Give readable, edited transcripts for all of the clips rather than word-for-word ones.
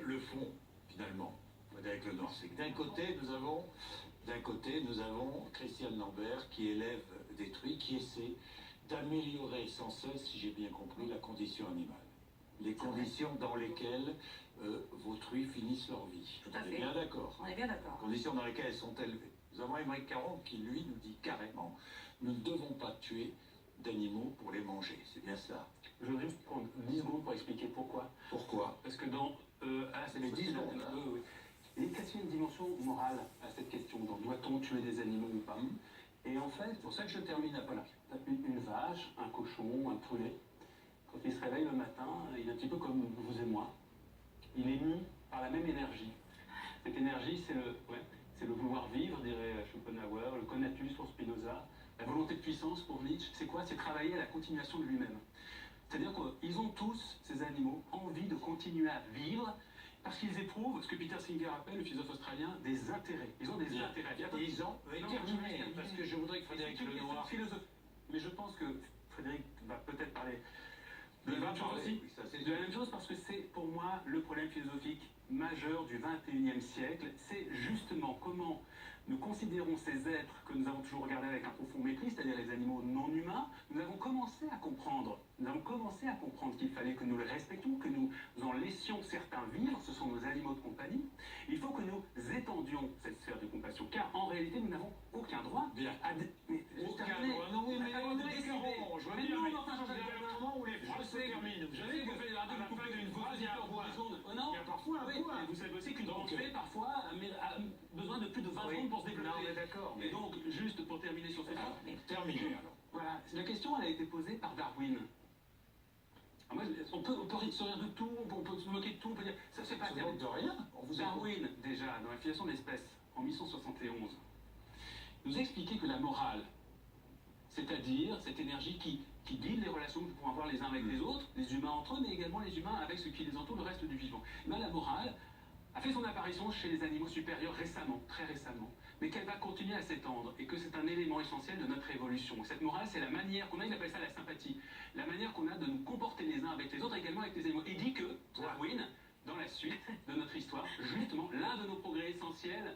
le fond, finalement, Frédéric Lenoir, c'est que d'un côté, nous avons Christiane Lambert qui élève des truies, qui essaie d'améliorer sans cesse, si j'ai bien compris, la condition animale. Les conditions dans lesquelles vos truies finissent leur vie. Tout à fait. On est bien d'accord. On est bien d'accord. Conditions dans lesquelles elles sont élevées. Nous avons Aymeric Caron qui, lui, nous dit carrément, nous ne devons pas tuer d'animaux pour les manger. C'est bien ça. Je voudrais juste prendre 10 secondes pour expliquer pourquoi. Pourquoi? Parce que dans... c'est les 10 secondes. Oui. Il y a une dimension morale à cette question. Donc, doit-on tuer des animaux ou pas? Et en fait, C'est pour ça que je termine à voilà. Une vache, un cochon, un poulet, quand il se réveille le matin, il est un petit peu comme vous et moi. Il est mu par la même énergie. Cette énergie, c'est le vouloir vivre, dirait Schopenhauer, le conatus pour Spinoza. La volonté de puissance pour Nietzsche, c'est quoi? C'est travailler à la continuation de lui-même. C'est-à-dire qu'ils ont tous, ces animaux, envie de continuer à vivre parce qu'ils éprouvent ce que Peter Singer appelle, le philosophe australien, des intérêts. Ils ont des intérêts. Ils ont terminé, parce que je voudrais que Frédéric Lenoir... Mais je pense que Frédéric va peut-être parler de la la même chose aussi. De la même chose parce que c'est pour moi le problème philosophique majeur du XXIe siècle. C'est justement comment nous considérons ces êtres que nous avons toujours regardés avec un profond mépris, c'est-à-dire les animaux non humains. Nous avons commencé à comprendre qu'il fallait que nous les respections, que nous en laissions certains vivre. Ce sont nos animaux de compagnie. Il faut que nous étendions cette sphère de compassion, car en réalité nous n'avons aucun droit à... Aucun droit. Non, oui, mais je veux bien, mais c'est le moment où les phrases se terminent. Vous savez que vous faites la fin d'une phrase, il y a un point. Il y a parfois un point. Vous savez aussi qu'une pensée, parfois, a besoin de plus de 20 secondes pour se développer. Non, mais d'accord. Et donc, juste pour terminer sur ce point. Terminez alors. Voilà, la question, elle a été posée par Darwin. Alors moi, on peut se rire de tout, on peut se moquer de tout, on peut dire... Ça c'est pas terminé. De rien. Darwin, déjà, dans la filiation de l'espèce, en 1871, nous expliquait que la morale, c'est-à-dire cette énergie qui guide les relations que nous pouvons avoir les uns avec les autres, les humains entre eux, mais également les humains avec ce qui les entoure, le reste du vivant. Mais la morale a fait son apparition chez les animaux supérieurs récemment, très récemment, mais qu'elle va continuer à s'étendre et que c'est un élément essentiel de notre évolution. Cette morale, c'est la manière qu'on a, il appelle ça la sympathie, la manière qu'on a de nous comporter les uns avec les autres, également avec les animaux. Et dit que Darwin, dans la suite de notre histoire, justement, l'un de nos progrès essentiels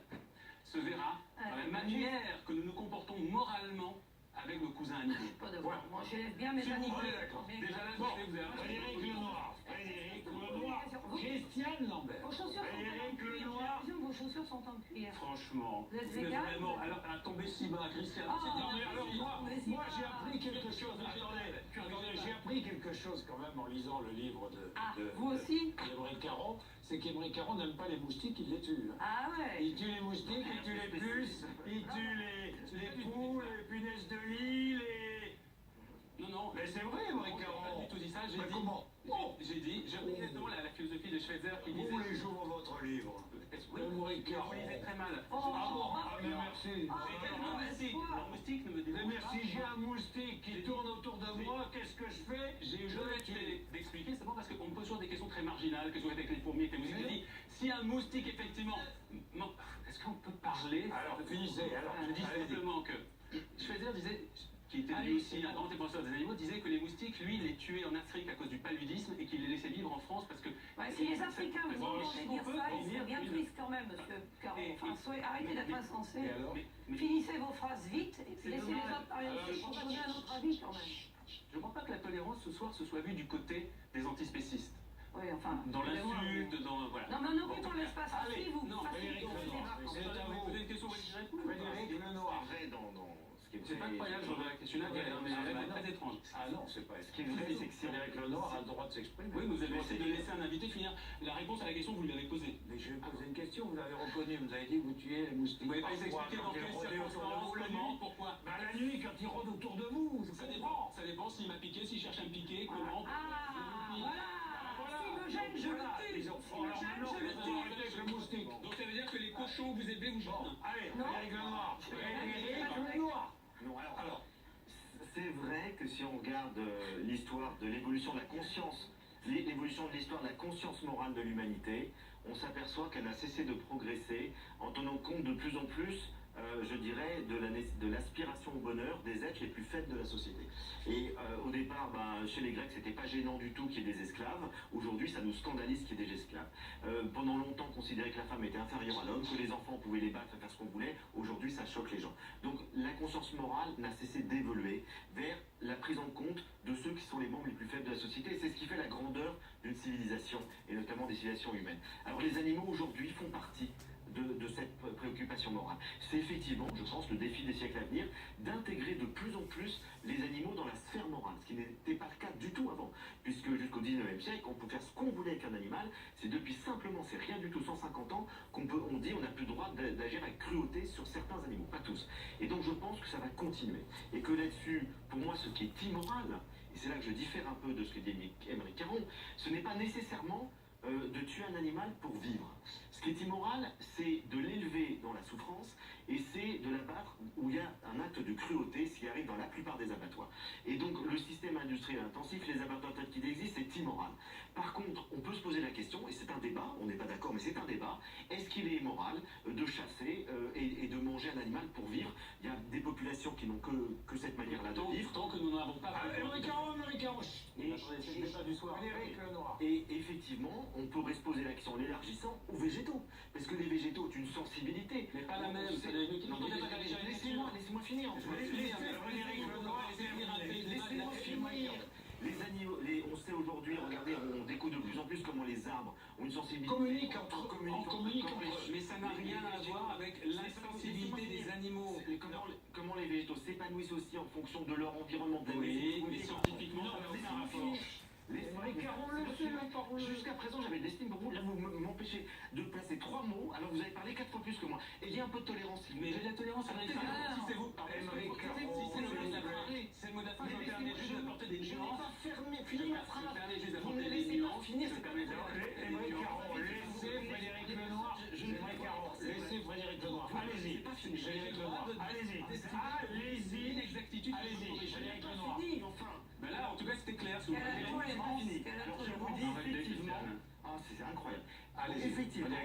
se verra dans la manière que nous nous comportons moralement avec nos cousins animaux. Voilà. Moi, j'élève bien mes animaux. D'accord. Déjà là, Bon, vous avez Frédéric Lenoir, Christiane Lambert. Vos chaussures sont en cuir. J'ai l'impression que vos chaussures sont en cuir. Franchement, vous êtes vegan? vraiment, alors à tomber si bas, Christiane. Non, mais alors moi j'ai appris quelque chose. Attendez, j'ai appris quelque chose quand même en lisant le livre vous aussi? d'Aymeric Caron, c'est qu'Aymeric Caron n'aime pas les moustiques, il les tue. Ah ouais. Il tue les moustiques, il tue les puces, il tue les poules, les punaises de lit, les... Non, mais c'est vrai, Aymeric Caron. J'ai pas du tout dit ça, j'ai Mais dit... comment? J'ai appris exactement la philosophie de Schweitzer qui disait... Tous les jours votre livre. Aymeric Caron. Vous lisez très mal. Mais merci. Le moustique ne me dit Mais merci, j'ai un moustique qui tourne autour de moi, qu'est-ce que je fais? Je vais essayer d'expliquer, c'est bon parce qu'on me pose toujours des questions très marginales, que ce soit avec les fourmis, avec les moustiques. Je dis, si un moustique, effectivement... Non, est-ce qu'on peut parler? Alors, finissez, alors. Je dis simplement que Schweitzer disait, qui était lui aussi un grand défenseur des animaux, disait que les moustiques, lui, il les tuait en Afrique à cause du paludisme et qu'il les laissait vivre en France parce que... Ouais, si les Africains vous entendez dire ça, ils seraient bien tristes quand même, monsieur Caron. Enfin, arrêtez d'être insensé. Finissez vos phrases vite et laissez les autres parler aussi pour donner un autre avis quand même. Je ne crois pas que la tolérance ce soir se soit vue du côté des antispécistes. Oui, enfin... Dans l'insulte, dans... Voilà. Non, mais n'occupons l'espace ainsi, vous Frédéric Lenoir, c'est à vous. Vous avez une question, Frédéric Lenoir. C'est pas incroyable, je reviens à la question là, mais elle est très étrange. Ah non, c'est pas. Ce qui est vrai, c'est que Frédéric Lenoir a le droit de s'exprimer. Oui, vous avez essayé de laisser un invité finir la réponse à la question que vous lui avez posée. Mais je vais poser une question, vous l'avez reconnu, vous avez dit que vous tuez les moustiques. Vous n'avez pas expliqué dans quelles autour de circonstances, vous la comment, nuit. pourquoi. Bah la nuit, quand il rôde autour de vous, Ça dépend s'il m'a piqué, s'il cherche à me piquer, comment. Voilà. S'il me gêne, je le tue. S'il me gêne, je le tue. le moustique. Donc ça veut dire que les cochons que vous élevez, vous jetez. Allez, Frédéric Lenoir. Frédéric Lenoir. Non, alors, c'est vrai que si on regarde l'histoire de l'évolution de la conscience, l'évolution de l'histoire de la conscience morale de l'humanité, on s'aperçoit qu'elle a cessé de progresser en tenant compte de plus en plus, je dirais, de l'aspiration au bonheur des êtres les plus faibles de la société. Et au départ, chez les Grecs, c'était pas gênant du tout qu'il y ait des esclaves. Aujourd'hui, ça nous scandalise qu'il y ait des esclaves. pendant longtemps considéré que la femme était inférieure à l'homme, que les enfants pouvaient les battre et faire ce qu'on voulait. Aujourd'hui, ça choque les gens. Donc la conscience morale n'a cessé d'évoluer vers la prise en compte de ceux qui sont les membres les plus faibles de la société. Et c'est ce qui fait la grandeur d'une civilisation, et notamment des civilisations humaines. Alors les animaux aujourd'hui font partie de cette préoccupation morale. C'est effectivement, je pense, le défi des siècles à venir, d'intégrer de plus en plus les animaux dans la sphère morale, ce qui n'était pas le cas du tout avant, puisque jusqu'au 19e siècle, on peut faire ce qu'on voulait avec un animal. C'est depuis simplement, c'est rien du tout, 150 ans, on dit on n'a plus le droit d'agir avec cruauté sur certains animaux, pas tous. Et donc je pense que ça va continuer, et que là-dessus, pour moi, ce qui est immoral, et c'est là que je diffère un peu de ce que dit Émeric Caron, ce n'est pas nécessairement de tuer un animal pour vivre. Ce qui est immoral, c'est de l'élever dans la souffrance et c'est de l'abattre où il y a un acte de cruauté, ce qui arrive dans la plupart des abattoirs. Et donc le système industriel intensif, les abattoirs tels qu'ils existent, c'est immoral. Par contre, on peut se poser la question, et c'est un débat, on n'est pas d'accord, mais c'est un débat, est-ce qu'il est immoral de chasser et de manger un animal pour vivre? Il y a des populations qui n'ont que cette manière-là de vivre. Tant que nous n'en avons pas... Et effectivement, on pourrait se poser la question en l'élargissant aux végétaux. Parce que les végétaux ont une sensibilité. Mais pas la même. Laissez-moi finir. Laissez-moi finir. Les animaux, on sait aujourd'hui, regardez, on découvre de plus en plus comment les arbres ont une sensibilité. Communiquent entre mais ça n'a rien à voir avec l'insensibilité des animaux. Comment les végétaux s'épanouissent aussi en fonction de leur environnement. Oui, mais scientifiquement, ça n'a aucun rapport. Jusqu'à présent, j'avais de l'estime pour vous. Là, vous m'empêchez de placer 3 mots, alors vous avez parlé 4 fois plus que moi. Et il y a un peu de tolérance. Mais la tolérance, si c'est vous, c'est le mot d'affaire, je me permets juste d'apporter des nuances. Je ne vais pas finir ma phrase. Vous ne me laissez pas finir. Laissez Frédéric Lenoir. Allez-y. Frédéric Lenoir. Allez-y. L'inexactitude. Allez-y. Frédéric Lenoir. Enfin. Ben là, en tout cas, c'était clair. Alors, je vous dis effectivement. Ah, c'est incroyable. Effectivement,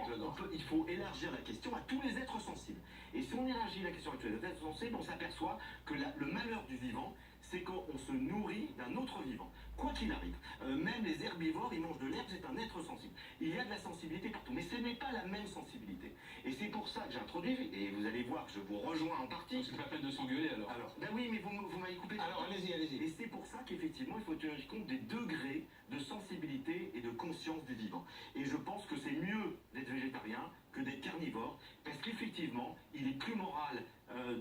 il faut élargir la question à tous les êtres sensibles. Et si on élargit la question à tous les êtres sensibles, on s'aperçoit que le malheur du vivant, c'est qu'on se nourrit d'un autre vivant, quoi qu'il arrive. Même les herbivores, ils mangent de l'herbe, c'est un être sensible. Il y a de la sensibilité partout, mais ce n'est pas la même sensibilité. Et c'est pour ça que j'introduis, et vous allez voir que je vous rejoins en partie. C'est pas la peine de s'engueuler alors. Ben oui, mais vous m'avez coupé. Alors allez-y. Et c'est pour ça qu'effectivement, il faut tenir compte des degrés de sensibilité et de conscience des vivants. Et je pense que c'est mieux d'être végétarien que d'être carnivore, parce qu'effectivement, il est plus moral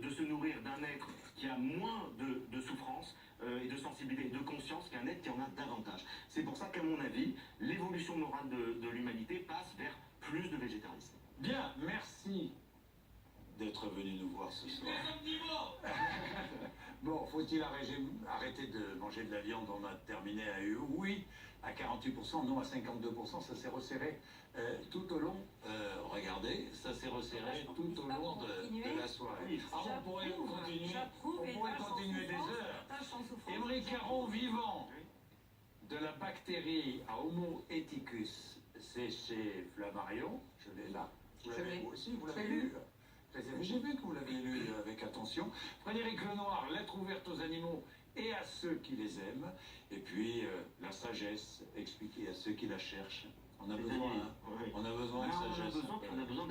de se nourrir d'un être qui a moins de souffrance et de sensibilité et de conscience qu'un être qui en a davantage. C'est pour ça qu'à mon avis, l'évolution morale de l'humanité passe vers plus de végétarisme. Bien, merci d'être venu nous voir ce soir. Bon, faut-il arrêter de manger de la viande? On a terminé à oui, à 48%, non à 52%, ça s'est resserré tout au long, regardez, ça s'est resserré tout au long de la soirée. On pourrait continuer des heures. Émeric Caron vivant de la bactérie à Homo eticus, c'est chez Flammarion, je l'ai là. Vous l'avez aussi, vous l'avez lu. J'ai vu que vous l'avez lu avec attention. Frédéric Lenoir, lettre ouverte aux animaux et à ceux qui les aiment. Et puis la sagesse expliquée à ceux qui la cherchent. On a besoin, hein. On a besoin de sagesse. On a besoin